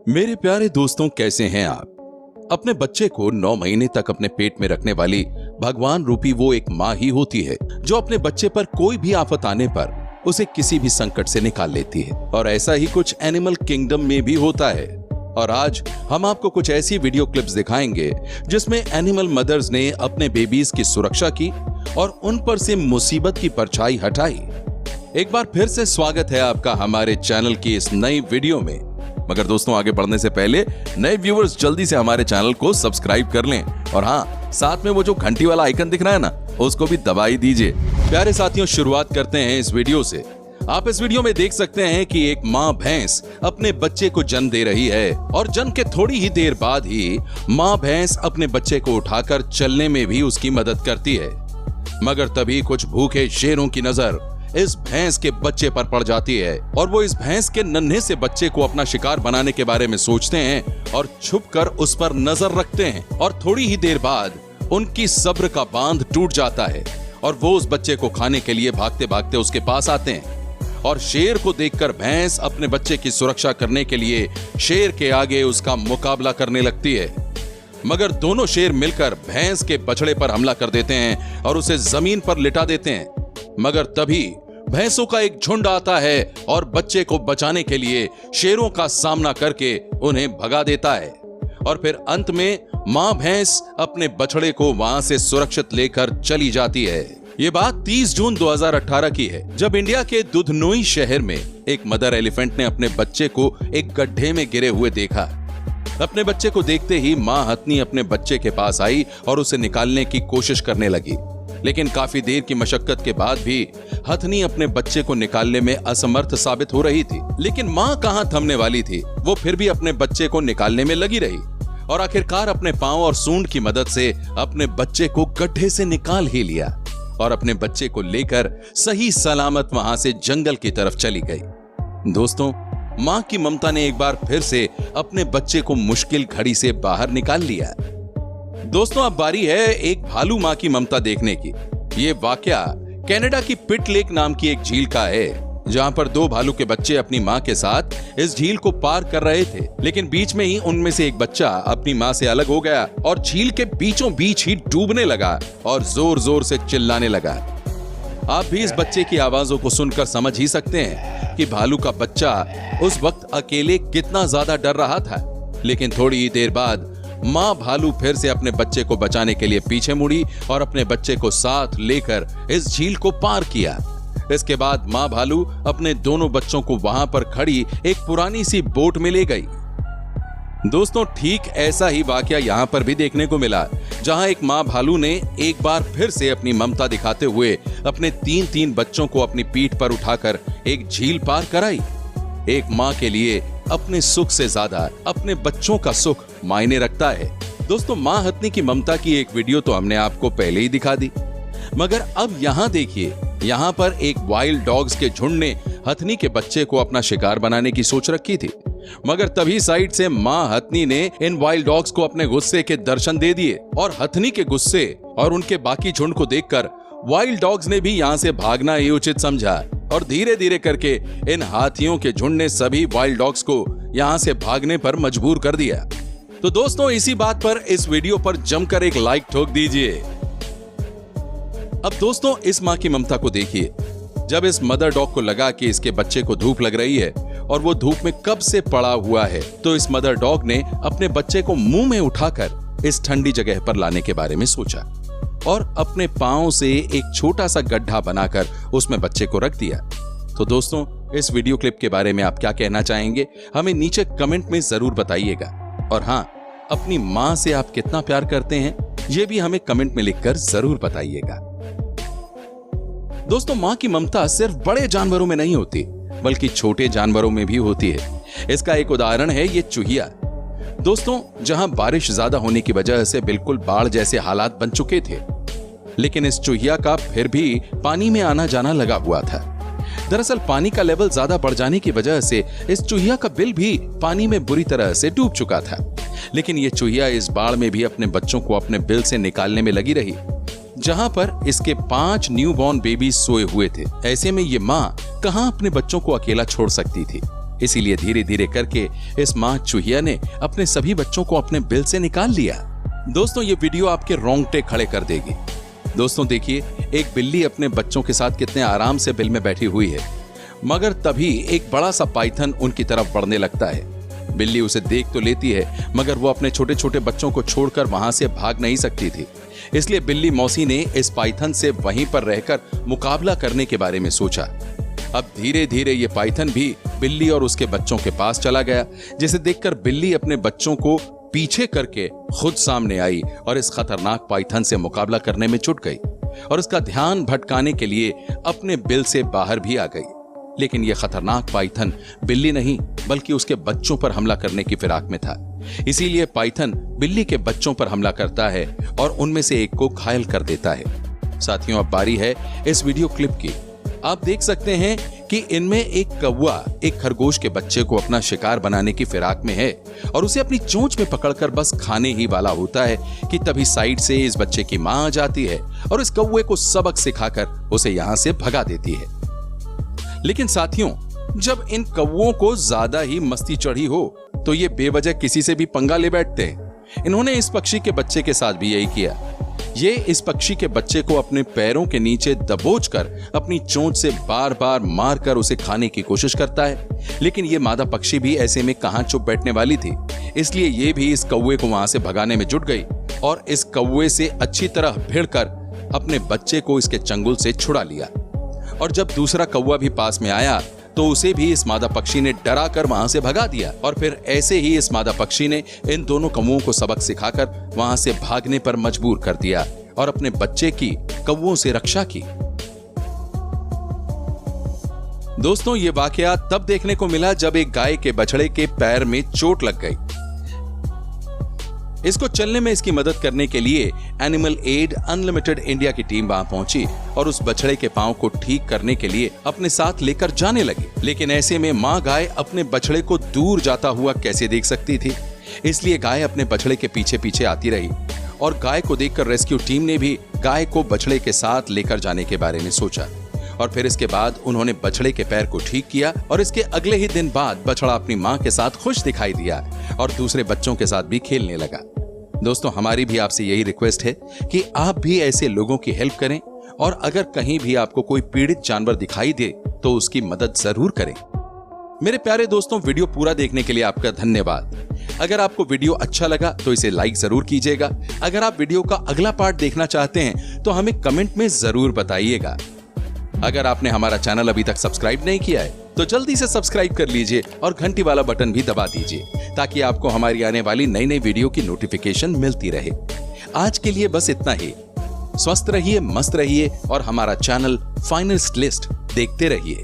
मेरे प्यारे दोस्तों, कैसे हैं आप। अपने बच्चे को 9 महीने तक अपने पेट में रखने वाली भगवान रूपी वो एक माँ ही होती है जो अपने बच्चे पर कोई भी आफत आने पर उसे किसी भी संकट से निकाल लेती है। और ऐसा ही कुछ एनिमल किंगडम में भी होता है। और आज हम आपको कुछ ऐसी वीडियो क्लिप्स दिखाएंगे जिसमें एनिमल मदर्स ने अपने बेबीज की सुरक्षा की और उन पर से मुसीबत की परछाई हटाई। एक बार फिर से स्वागत है आपका हमारे चैनल की इस नई वीडियो में। मगर दोस्तों, आगे बढ़ने से पहले नए व्यूअर्स जल्दी से हमारे चैनल को सब्सक्राइब कर लें और हाँ, साथ में वो जो घंटी वाला आइकन दिख रहा है ना, उसको भी दबाई दीजिए। प्यारे साथियों, शुरुआत करते हैं इस वीडियो से। आप इस वीडियो में देख सकते हैं कि एक माँ भैंस अपने बच्चे को जन्म दे रही है और जन्म के थोड़ी ही देर बाद ही माँ भैंस अपने बच्चे को उठाकर चलने में भी उसकी मदद करती है। मगर तभी कुछ भूखे शेरों की नजर इस भैंस के बच्चे पर पड़ जाती है और वो इस भैंस के नन्हे से बच्चे को अपना शिकार बनाने के बारे में सोचते हैं और छुपकर उस पर नजर रखते हैं। और थोड़ी ही देर बाद उनकी सब्र का बांध टूट जाता है और वो उस बच्चे को खाने के लिए भागते भागते उसके पास आते हैं। और शेर को देखकर भैंस अपने बच्चे की सुरक्षा करने के लिए शेर के आगे उसका मुकाबला करने लगती है। मगर दोनों शेर मिलकर भैंस के बछड़े पर हमला कर देते हैं और उसे जमीन पर लिटा देते हैं। मगर तभी भैंसों का एक झुंड आता है और बच्चे को बचाने के लिए शेरों का सामना करके उन्हें भगा देता है। और फिर अंत में मां भैंस अपने बछड़े को वहां से सुरक्षित लेकर चली जाती है। ये बात 30 जून 2018 की है, जब इंडिया के दुधनोई शहर में एक मदर एलिफेंट ने अपने बच्चे को एक गड्ढे में गिरे हुए देखा। अपने बच्चे को देखते ही मां हथनी अपने बच्चे के पास आई और उसे निकालने की कोशिश करने लगी। लेकिन काफी देर की मशक्कत के बाद भी हथनी अपने बच्चे को निकालने में असमर्थ साबित हो रही थी। लेकिन मां कहां थमने वाली थी, वो फिर भी अपने बच्चे को निकालने में लगी रही और आखिरकार अपने पांव और सूंड की मदद से अपने बच्चे को गड्ढे से निकाल ही लिया और अपने बच्चे को लेकर सही सलामत वहां से जंगल की तरफ चली गई। दोस्तों, मां की ममता ने एक बार फिर से अपने बच्चे को मुश्किल घड़ी से बाहर निकाल लिया। दोस्तों, अब बारी है एक भालू मां की ममता देखने की। ये वाकया कनाडा की पिट लेक नाम की एक झील का है, जहां पर 2 भालू के बच्चे अपनी मां के साथ इस झील को पार कर रहे थे। लेकिन बीच में ही उनमें से एक बच्चा अपनी मां से अलग हो गया और झील के बीचों बीच ही डूबने लगा और जोर जोर से चिल्लाने लगा। आप भी इस बच्चे की आवाजों को सुनकर समझ ही सकते हैं कि भालू का बच्चा उस वक्त अकेले कितना ज्यादा डर रहा था। लेकिन थोड़ी ही देर बाद मां भालू फिर से अपने बच्चे को बचाने के लिए पीछे मुड़ी और अपने बच्चे को साथ लेकर इस झील को पार किया। इसके बाद मां भालू अपने दोनों बच्चों को वहां पर खड़ी एक पुरानी सी बोट में ले गई। दोस्तों, ठीक ऐसा ही वाकया यहां पर भी देखने को मिला, जहां एक मां भालू ने एक बार फिर से अपनी ममता दिखाते हुए अपने 3 बच्चों को अपनी पीठ पर उठाकर एक झील पार कराई। एक मां के लिए अपने सुख से ज्यादा अपने बच्चों का सुख मायने रखता है। दोस्तों, मां हथनी की ममता की एक वीडियो तो हमने आपको पहले ही दिखा दी, मगर अब यहाँ देखिए, यहाँ पर एक वाइल्ड डॉग्स के झुंड ने हथनी के बच्चे को अपना शिकार बनाने की सोच रखी थी। मगर तभी साइड से मां हथनी ने इन वाइल्ड डॉग्स को अपने गुस्से के दर्शन दे दिए और हथनी के गुस्से और उनके बाकी झुंड को देखकर वाइल्ड डॉग्स ने भी यहाँ से भागना ही उचित समझा और धीरे धीरे करके इन हाथियों के झुंड ने सभी वाइल्ड डॉग्स को यहाँ से भागने पर मजबूर कर दिया। तो दोस्तों, इसी बात पर इस वीडियो पर जमकर एक लाइक ठोक दीजिए। अब दोस्तों, इस मां की ममता को देखिए। जब इस मदर डॉग को लगा कि इसके बच्चे को धूप लग रही है और वो धूप में कब से पड़ा हुआ है, तो इस मदर डॉग ने अपने बच्चे को मुंह में उठाकर इस ठंडी जगह पर लाने के बारे में सोचा और अपने पांव से एक छोटा सा गड्ढा बनाकर उसमें बच्चे को रख दिया। तो दोस्तों, इस वीडियो क्लिप के बारे में आप क्या कहना चाहेंगे, हमें नीचे कमेंट में जरूर बताइएगा। और हाँ, अपनी मां से आप कितना प्यार करते हैं, ये भी हमें कमेंट में लिखकर जरूर बताइएगा। दोस्तों, मां की ममता सिर्फ बड़े जानवरों में नहीं होती, बल्कि छोटे जानवरों में भी होती है। इसका एक उदाहरण है ये चूहिया। दोस्तों, जहां बारिश ज्यादा होने की वजह से बिल्कुल बाढ़ जैसे हालात बन चुके थे, लेकिन इस चूहिया का फिर भी पानी में आना जाना लगा हुआ था। दरअसल पानी का लेवल ज्यादा बढ़ जाने की वजह से इस चूहिया का बिल भी पानी में बुरी तरह से डूब चुका था। लेकिन ये चूहिया इस बाढ़ में भी अपने बच्चों को अपने बिल से निकालने में लगी रही, जहां पर इसके 5 न्यूबॉर्न बेबी सोए हुए थे। ऐसे में ये मां कहां अपने बच्चों को अकेला छोड़ सकती थी। इसीलिए धीरे धीरे करके इस मां चूहिया ने अपने सभी बच्चों को अपने बिल से निकाल लिया। दोस्तों, ये वीडियो आपके रोंगटे खड़े कर देगी। दोस्तों देखिए, एक बिल्ली अपने बच्चों के साथ कितने आराम से बिल में बैठी हुई है, मगर तभी एक बड़ा सा पाइथन उनकी तरफ बढ़ने लगता है। बिल्ली उसे देख तो लेती है, मगर वो अपने छोटे छोटे बच्चों को छोड़कर वहां से भाग नहीं सकती थी। इसलिए बिल्ली मौसी ने इस पाइथन से वहीं पर रहकर मुकाबला करने के बारे में सोचा। अब धीरे धीरे ये पाइथन भी बिल्ली और उसके बच्चों के पास चला गया, जिसे देखकर बिल्ली अपने बच्चों को पीछे करके खुद सामने आई और इस खतरनाक पाइथन से मुकाबला करने में जुट गई और इसका ध्यान भटकाने के लिए अपने बिल से बाहर भी आ गई। लेकिन यह खतरनाक पाइथन बिल्ली नहीं बल्कि उसके बच्चों पर हमला करने की फिराक में था। इसीलिए पाइथन बिल्ली के बच्चों पर हमला करता है और उनमें से एक को घायल कर देता है। साथियों, अब बारी है इस वीडियो क्लिप की। आप देख सकते हैं कि इनमें एक कौवा एक खरगोश के बच्चे को अपना शिकार बनाने की फिराक में है और उसे अपनी चोंच में पकड़कर बस खाने ही वाला होता है कि तभी साइड से इस बच्चे की मां आ जाती है और इस कौवे को सबक सिखाकर उसे यहां से भगा देती है। लेकिन साथियों, जब इन कौवों को ज्यादा ही मस्ती चढ़ी हो तो ये बेवजह किसी से भी पंगा ले बैठते हैं। इन्होंने इस पक्षी के बच्चे के साथ भी यही किया। ये इस पक्षी के बच्चे को अपने पैरों के नीचे दबोचकर अपनी चोंच से बार बार मारकर उसे खाने की कोशिश करता है। लेकिन ये मादा पक्षी भी ऐसे में कहां चुप बैठने वाली थी, इसलिए ये भी इस कौवे को वहां से भगाने में जुट गई और इस कौवे से अच्छी तरह भिड़कर अपने बच्चे को इसके चंगुल से छुड़ा लिया। और जब दूसरा कौवा भी पास में आया तो उसे भी इस मादा पक्षी ने डरा कर वहां से भगा दिया और फिर ऐसे ही इस मादा पक्षी ने इन दोनों कौवों को सबक सिखाकर वहां से भागने पर मजबूर कर दिया और अपने बच्चे की कौवों से रक्षा की। दोस्तों, ये वाकया तब देखने को मिला जब एक गाय के बछड़े के पैर में चोट लग गई। इसको चलने में इसकी मदद करने के लिए एनिमल एड अनलिमिटेड इंडिया की टीम वहां पहुंची और उस बछड़े के पांव को ठीक करने के लिए अपने साथ लेकर जाने लगी। लेकिन ऐसे में मां गाय अपने बछड़े को दूर जाता हुआ कैसे देख सकती थी, इसलिए गाय अपने बछड़े के पीछे पीछे आती रही और गाय को देखकर रेस्क्यू टीम ने भी गाय को बछड़े के साथ लेकर जाने के बारे में सोचा। और फिर इसके बाद उन्होंने बछड़े के पैर को ठीक किया और इसके अगले ही दिन बाद बछड़ा अपनी मां के साथ खुश दिखाई दिया और दूसरे बच्चों के साथ भी खेलने लगा। दोस्तों, हमारी भी आपसे यही रिक्वेस्ट है कि आप भी ऐसे लोगों की हेल्प करें और अगर कहीं भी आपको कोई पीड़ित जानवर दिखाई दे तो उसकी मदद जरूर करें। मेरे प्यारे दोस्तों, वीडियो पूरा देखने के लिए आपका धन्यवाद। अगर आपको वीडियो अच्छा लगा तो इसे लाइक जरूर कीजिएगा। अगर आप वीडियो का अगला पार्ट देखना चाहते हैं तो हमें कमेंट में जरूर बताइएगा। अगर आपने हमारा चैनल अभी तक सब्सक्राइब नहीं किया है तो जल्दी से सब्सक्राइब कर लीजिए और घंटी वाला बटन भी दबा दीजिए ताकि आपको हमारी आने वाली नई नई वीडियो की नोटिफिकेशन मिलती रहे। आज के लिए बस इतना ही। स्वस्थ रहिए, मस्त रहिए और हमारा चैनल फाइनलिस्ट लिस्ट देखते रहिए।